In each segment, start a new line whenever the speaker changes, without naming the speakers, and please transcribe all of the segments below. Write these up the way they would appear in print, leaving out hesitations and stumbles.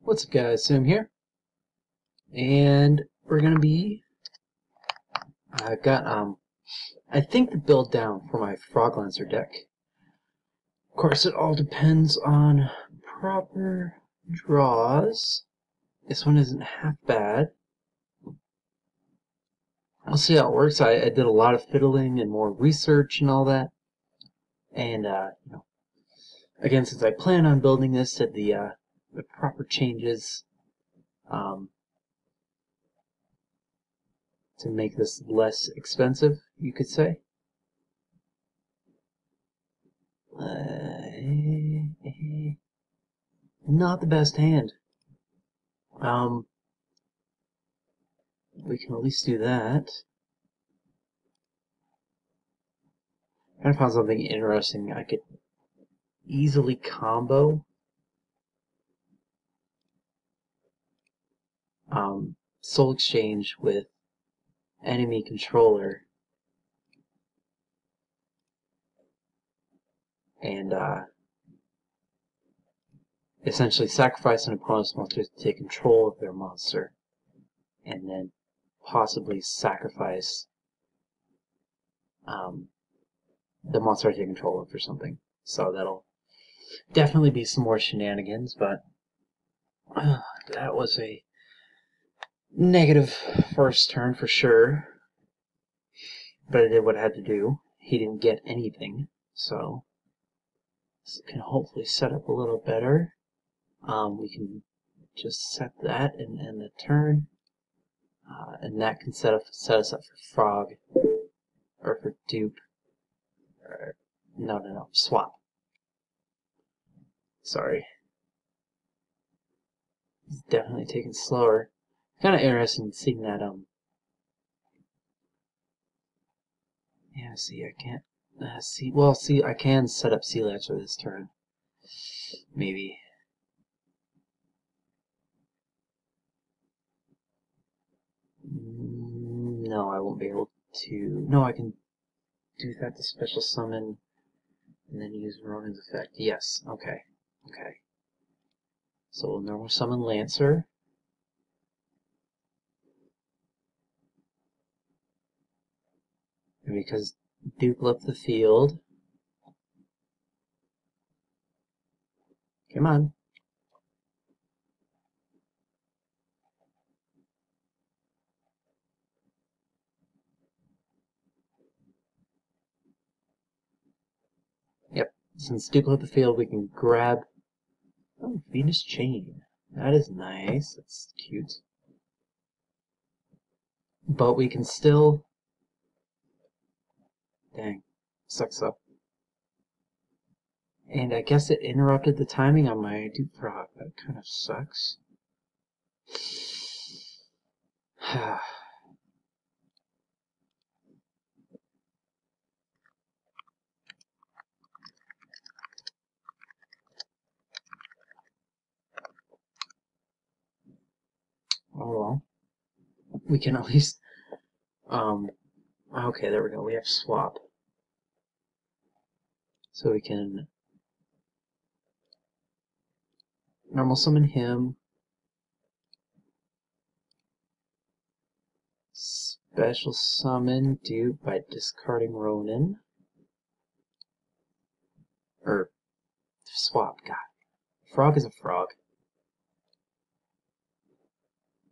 What's up guys, Sam here, and we're gonna be, I've got, I think the build down for my Frog Lancer deck. Of course it all depends on proper draws. This one isn't half bad. We'll see how it works. I did a lot of fiddling and more research and all that, and again, since I plan on building this, did the proper changes, to make this less expensive, you could say. Not the best hand. We can at least do that. I found something interesting. I could easily combo Soul Exchange with enemy controller and essentially sacrifice an opponent's monster to take control of their monster, and then possibly sacrifice the monster I take control of or something. So that'll definitely be some more shenanigans, but that was a negative first turn for sure. But I did what I had to do. He didn't get anything, so this can hopefully set up a little better. We can just set that and end the turn, and that can set us up for frog, or for dupe, or no, swap. Sorry. He's definitely taking slower. Kind of interesting seeing that, yeah, see, I can't, see, I can set up Sea Lancer this turn. Maybe. No, I won't be able to. No, I can do that to special summon and then use Ronin's effect. Yes, okay. Okay. So we'll normal summon Lancer. And because Duke left the field. Come on. Yep. Since Duke left the field, we can grab. Oh, Venus Chain. That is nice. That's cute. But we can still. Dang. Sucks up. And I guess it interrupted the timing on my Duke Frog. That kind of sucks. Oh well. We can at least, okay, there we go. We have swap. So we can normal summon him, special summon Duke by discarding Ronin, or swap, god. Frog is a frog.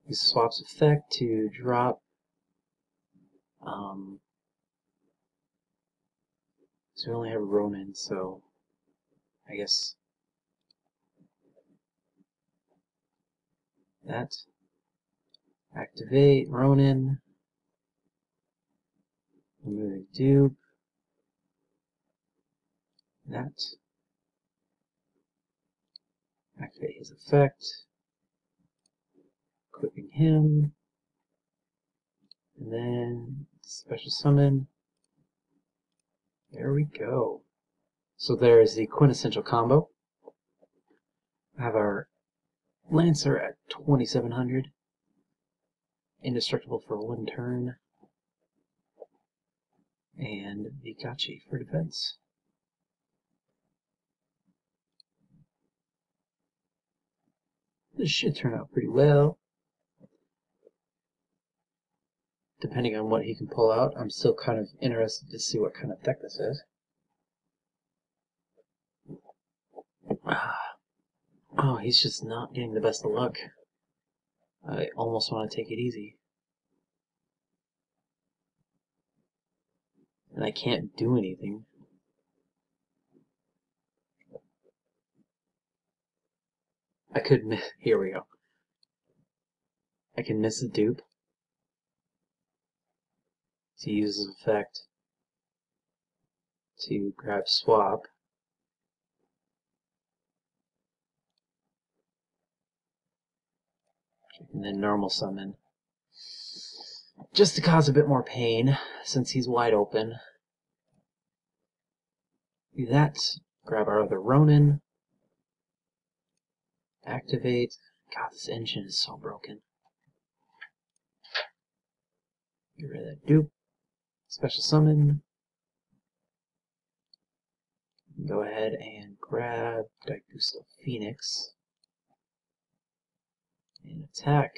Use swap's effect to drop, so we only have Ronin, so I guess that. Activate Ronin. Removing Duke. That. Activate his effect. Equipping him. And then special summon. There we go. So there is the quintessential combo. I have our Lancer at 2700. Indestructible for one turn. And Vikachi for defense. This should turn out pretty well. Depending on what he can pull out, I'm still kind of interested to see what kind of deck this is. Oh, he's just not getting the best of luck. I almost want to take it easy. And I can't do anything. I could miss. Here we go. I can miss a dupe to use his effect to grab swap. And then normal summon. Just to cause a bit more pain, since he's wide open. Do that. Grab our other Ronin. Activate. God, this engine is so broken. Get rid of that dupe. Special summon. Go ahead and grab Daigusto Phoenix. And attack.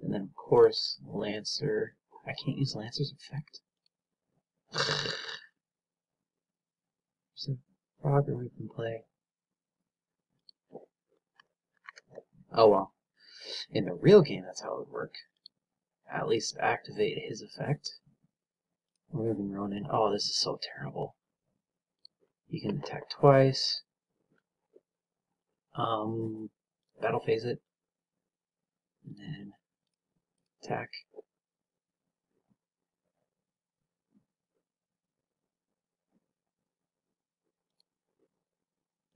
And then, of course, Lancer. I can't use Lancer's effect. There's a Frogger we can play. Oh well. In the real game, that's how it would work. At least activate his effect. Removing Ronin. Oh, this is so terrible. You can attack twice. Battle phase it. And then attack.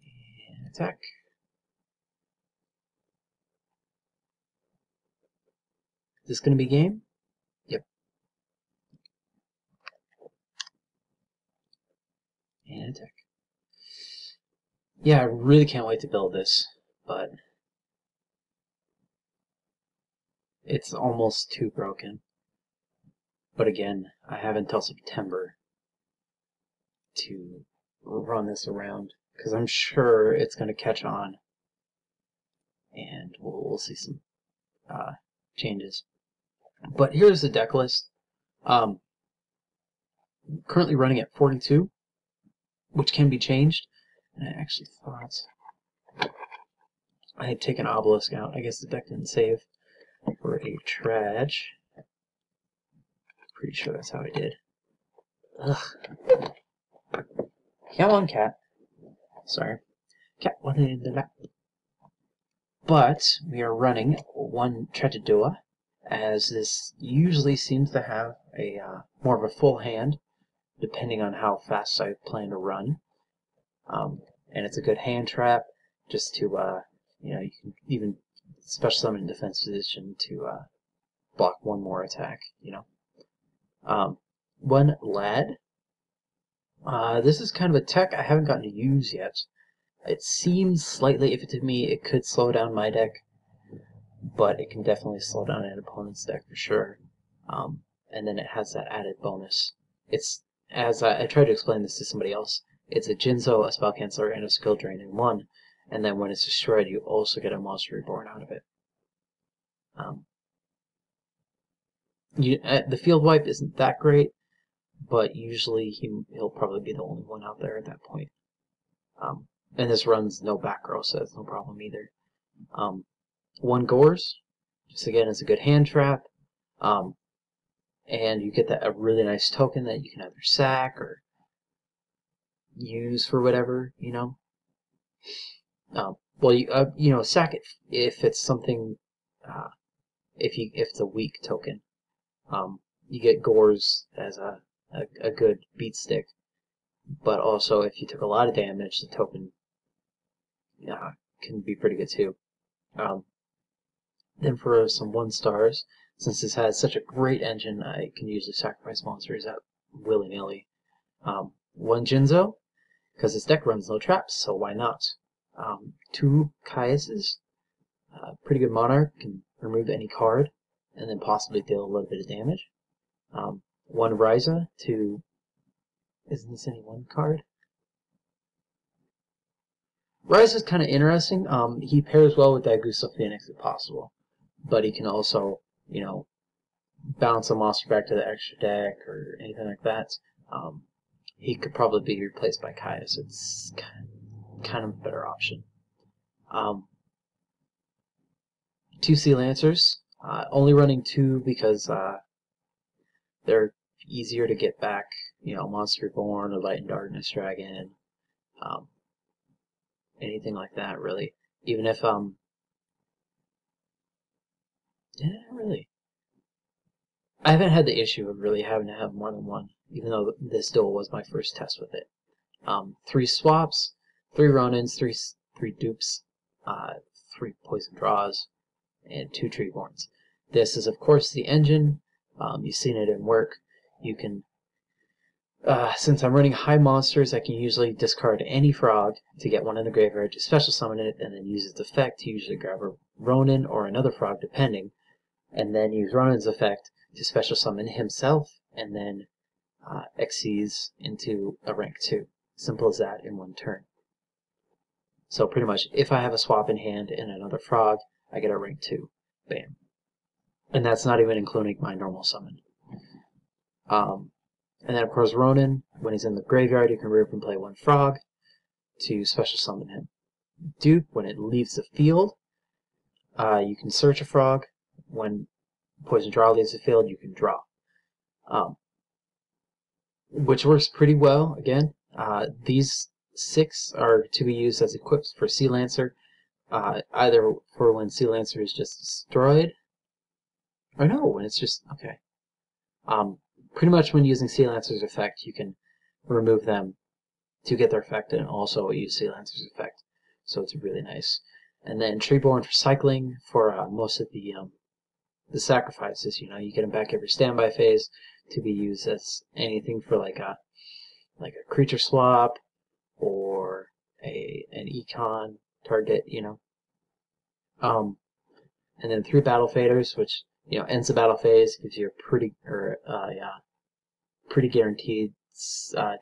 And attack. Is this going to be game? Yep. And attack. Yeah, I really can't wait to build this, but it's almost too broken. But again, I have until September to run this around, because I'm sure it's going to catch on, and we'll see some changes. But here's the deck list. Currently running at 42, which can be changed. And I actually thought I had taken Obelisk out. I guess the deck didn't save for a Trage. Pretty sure that's how I did. Ugh. Come on, cat. Sorry. Cat wanted in the back. But we are running one Tretadua, as this usually seems to have a more of a full hand, depending on how fast I plan to run. And it's a good hand trap, just to, you know, you can even special summon in defense position to block one more attack, you know. One Lad. This is kind of a tech I haven't gotten to use yet. It seems slightly iffy to me. It could slow down my deck, but it can definitely slow down an opponent's deck for sure. And then it has that added bonus. It's, as I tried to explain this to somebody else, it's a Jinzo, a spell canceller, and a skill drain in one. And then when it's destroyed, you also get a monster reborn out of it. The field wipe isn't that great, but usually he'll probably be the only one out there at that point. And this runs no back row, so that's no problem either. One Gores, just again, it's a good hand trap. And you get a really nice token that you can either sack or use for whatever, you know. Well, you know, sack it if it's something, if it's a weak token. You get Gores as a good beat stick, but also if you took a lot of damage, the token can be pretty good too. Then for some 1-stars, since this has such a great engine, I can usually sacrifice monsters out willy-nilly. One Jinzo, because this deck runs no traps, so why not? 2 Caiuses, pretty good Monarch, can remove any card, and then possibly deal a little bit of damage. 1 Ryza to... Isn't this any 1 card? Rise is kind of interesting. He pairs well with that Gusto Phoenix if possible, but he can also, you know, bounce a monster back to the extra deck or anything like that. He could probably be replaced by Caius. It's kind of a better option. 2 Sea Lancers, only running 2 because they're easier to get back. You know, Monster Reborn or Light and Darkness Dragon, anything like that, really. Even if yeah, really. I haven't had the issue of really having to have more than one, even though this duel was my first test with it. 3 swaps, 3 Ronins, 3 dupes, 3 poison draws, and 2 Treeborns. This is, of course, the engine. You've seen it in work. You can, since I'm running high monsters, I can usually discard any frog to get one in the graveyard, to special summon it, and then use its effect to usually grab a Ronin or another frog, depending, and then use Ronin's effect to special summon himself, and then Xyz into a rank 2. Simple as that in one turn. So pretty much, if I have a swap in hand and another frog, I get a rank 2. Bam. And that's not even including my normal summon. And then, of course, Ronin, when he's in the graveyard, you can remove and play 1 frog to special summon him. Dupe, when it leaves the field, you can search a frog. When Poison Draw leaves the field, you can draw. Which works pretty well, again. These 6 are to be used as equips for Sea Lancer, either for when Sea Lancer is just destroyed, or no, when it's just, okay. Pretty much when using Sea Lancer's effect, you can remove them to get their effect and also use Sea Lancer's effect. So it's really nice. And then Treeborn for cycling for most of the sacrifices. You know, you get them back every standby phase to be used as anything for like a creature swap or an econ target. You know. And then 3 battle faders, which, you know, ends the battle phase, gives you a pretty guaranteed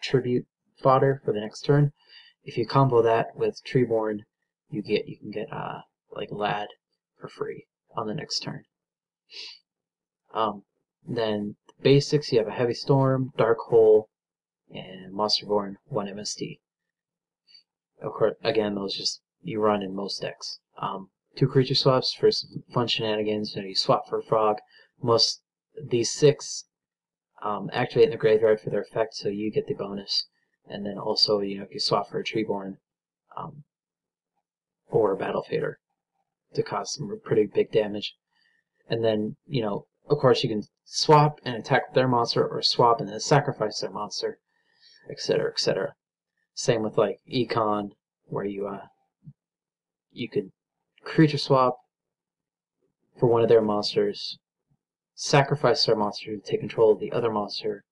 tribute fodder for the next turn. If you combo that with Treeborn, you can get like Lad for free on the next turn. Then the basics, you have a Heavy Storm, Dark Hole, and Monsterborn 1 MST. Of course, again, those just you run in most decks. 2 creature swaps for some fun shenanigans. You know, you swap for a frog. Most these 6 activate in the graveyard for their effect, so you get the bonus. And then also, you know, if you swap for a Treeborn or a Battle Fader to cause some pretty big damage. And then, you know, of course, you can swap and attack with their monster, or swap and then sacrifice their monster, etc., etc. Same with like Econ, where you could creature swap for one of their monsters, sacrifice their monster to take control of the other monster,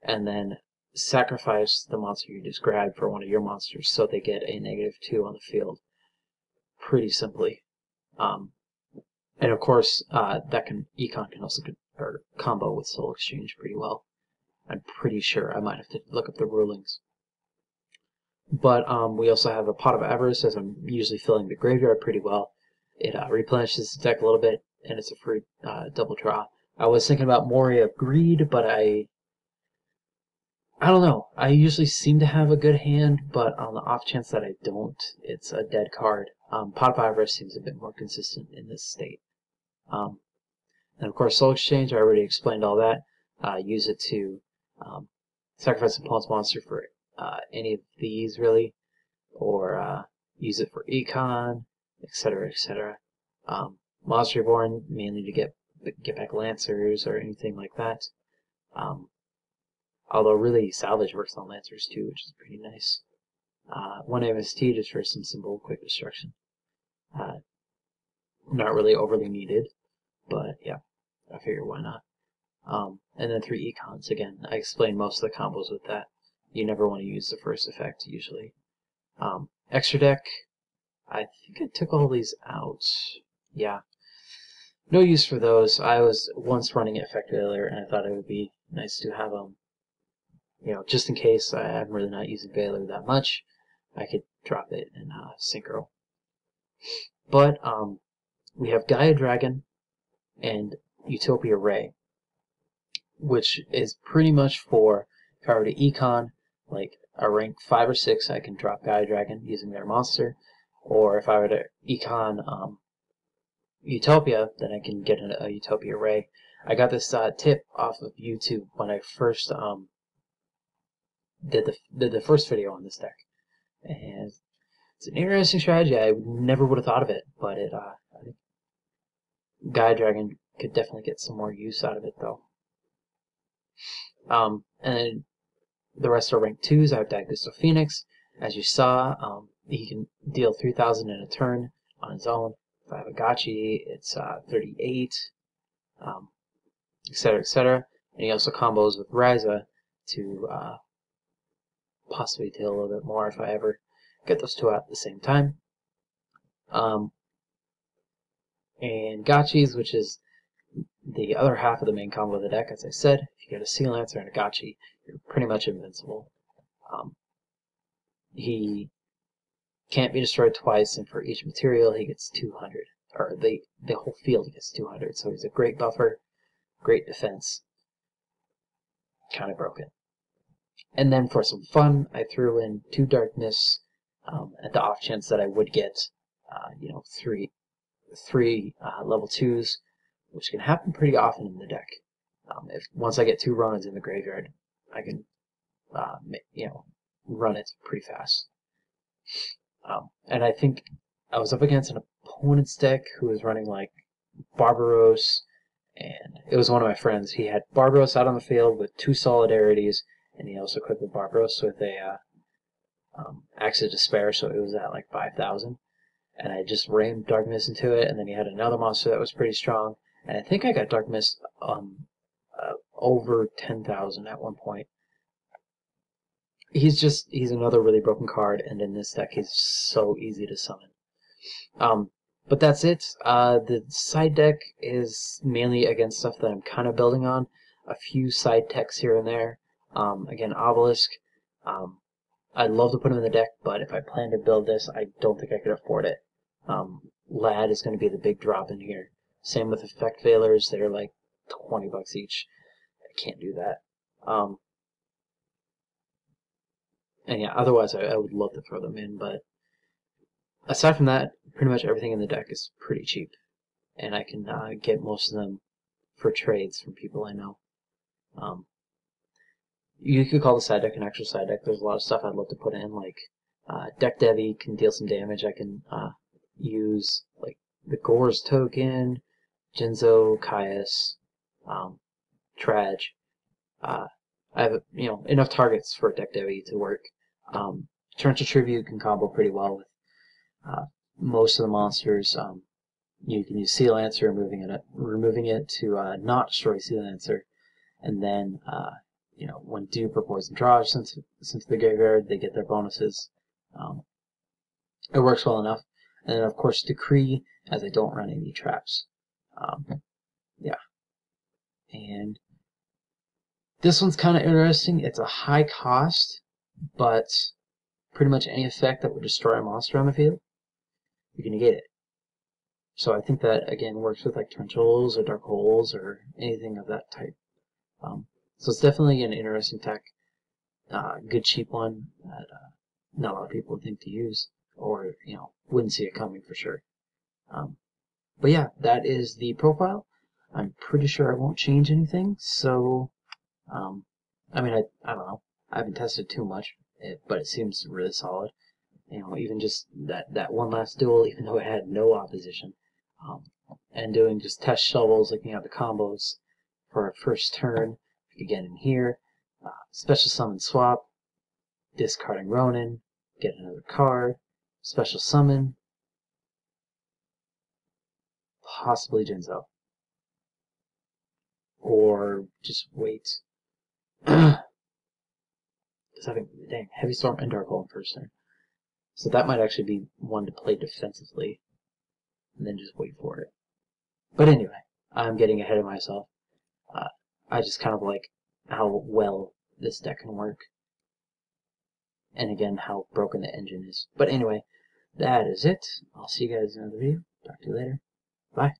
and then sacrifice the monster you just grabbed for one of your monsters, so they get a -2 on the field. Pretty simply. And of course, Econ can also combo with Soul Exchange pretty well. I'm pretty sure. I might have to look up the rulings. But we also have a Pot of Avarice, as I'm usually filling the graveyard pretty well. It replenishes the deck a little bit, and it's a free double draw. I was thinking about Moria of Greed, but I don't know. I usually seem to have a good hand, but on the off chance that I don't, it's a dead card. Pot of Avarice seems a bit more consistent in this state. And of course, Soul Exchange, I already explained all that. Use it to sacrifice an opponent's monster for any of these, really, or use it for Econ, etc., etc. Monster Reborn, mainly to get back Lancers or anything like that. Although really, Salvage works on Lancers too, which is pretty nice. 1 MST just for some simple quick destruction. Not really overly needed, but yeah, I figure why not. And then 3 Econs, again, I explained most of the combos with that. You never want to use the first effect, usually. Extra deck, I think I took all these out. Yeah. No use for those. I was once running Effect Veiler, and I thought it would be nice to have them, you know, just in case I'm really not using Veiler that much. I could drop it in Synchro. But we have Gaia Dragon and Utopia Ray, which is pretty much for if I were to econ like a rank 5 or 6, I can drop Gaia Dragon using their monster, or if I were to econ Utopia, then I can get a Utopia Ray. I got this tip off of YouTube when I first did the first video on this deck, and it's an interesting strategy. I never would have thought of it, but I think Gaia Dragon could definitely get some more use out of it though. And then the rest are rank 2s. I have Dagusto Phoenix. As you saw, he can deal 3,000 in a turn on his own. If I have a Gachi, it's 38, etc., etc. And he also combos with Ryza to possibly deal a little bit more if I ever get those two out at the same time. And Gachis, which is the other half of the main combo of the deck, as I said, if you get a Sea Lancer and a Gachi, you're pretty much invincible. He can't be destroyed twice, and for each material he gets 200, or the whole field gets 200, so he's a great buffer, great defense, kind of broken. And then for some fun, I threw in 2 Darkness at the off chance that I would get, three level 2s, which can happen pretty often in the deck. If once I get 2 Ronins in the graveyard, I can, run it pretty fast. And I think I was up against an opponent's deck who was running like Barbaros, and it was one of my friends. He had Barbaros out on the field with 2 Solidarities, and he also equipped the Barbaros with a Axe of Despair, so it was at like 5,000. And I just rammed Dark Mist into it, and then he had another monster that was pretty strong, and I think I got Dark Mist over 10,000 at one point. He's another really broken card, and in this deck he's so easy to summon. But that's it. The side deck is mainly against stuff that I'm kind of building on. A few side techs here and there. Again, Obelisk. I'd love to put him in the deck, but if I plan to build this, I don't think I could afford it. Lad is going to be the big drop in here. Same with Effect Veilers. They're like 20 bucks each. I can't do that. And yeah, otherwise I would love to throw them in, but aside from that, pretty much everything in the deck is pretty cheap, and I can get most of them for trades from people I know. You could call the side deck an actual side deck. There's a lot of stuff I'd love to put in, like Deck Devi can deal some damage. I can use like the Gore's Token, Jinzo, Caius, Traj. I have enough targets for Deck Devi to work. Torrential Tribute can combo pretty well with most of the monsters. You can use Sea Lancer, removing it to not destroy Sea Lancer, and then when Dupe or Poison Draw sent to the graveyard, they get their bonuses. It works well enough. And then of course Decree, as I don't run any traps. Yeah. And this one's kind of interesting. It's a high cost, but pretty much any effect that would destroy a monster on the field, you can negate it. So I think that, again, works with like Torrentials or Dark Holes or anything of that type. So it's definitely an interesting tech. Good cheap one that not a lot of people would think to use, or wouldn't see it coming for sure. But yeah, that is the profile. I'm pretty sure I won't change anything, so I mean, I don't know. I haven't tested too much, but it seems really solid. Even just that one last duel, even though it had no opposition, and doing just test shovels, looking at the combos for a first turn. You could get in here, special summon swap, discarding Ronin, get another card, special summon, possibly Jinzo, or just wait. Because having Heavy Storm and Dark Hole in first turn. So that might actually be one to play defensively, and then just wait for it. But anyway, I'm getting ahead of myself. I just kind of like how well this deck can work. and again, how broken the engine is. But anyway, that is it. I'll see you guys in another video. Talk to you later. Bye.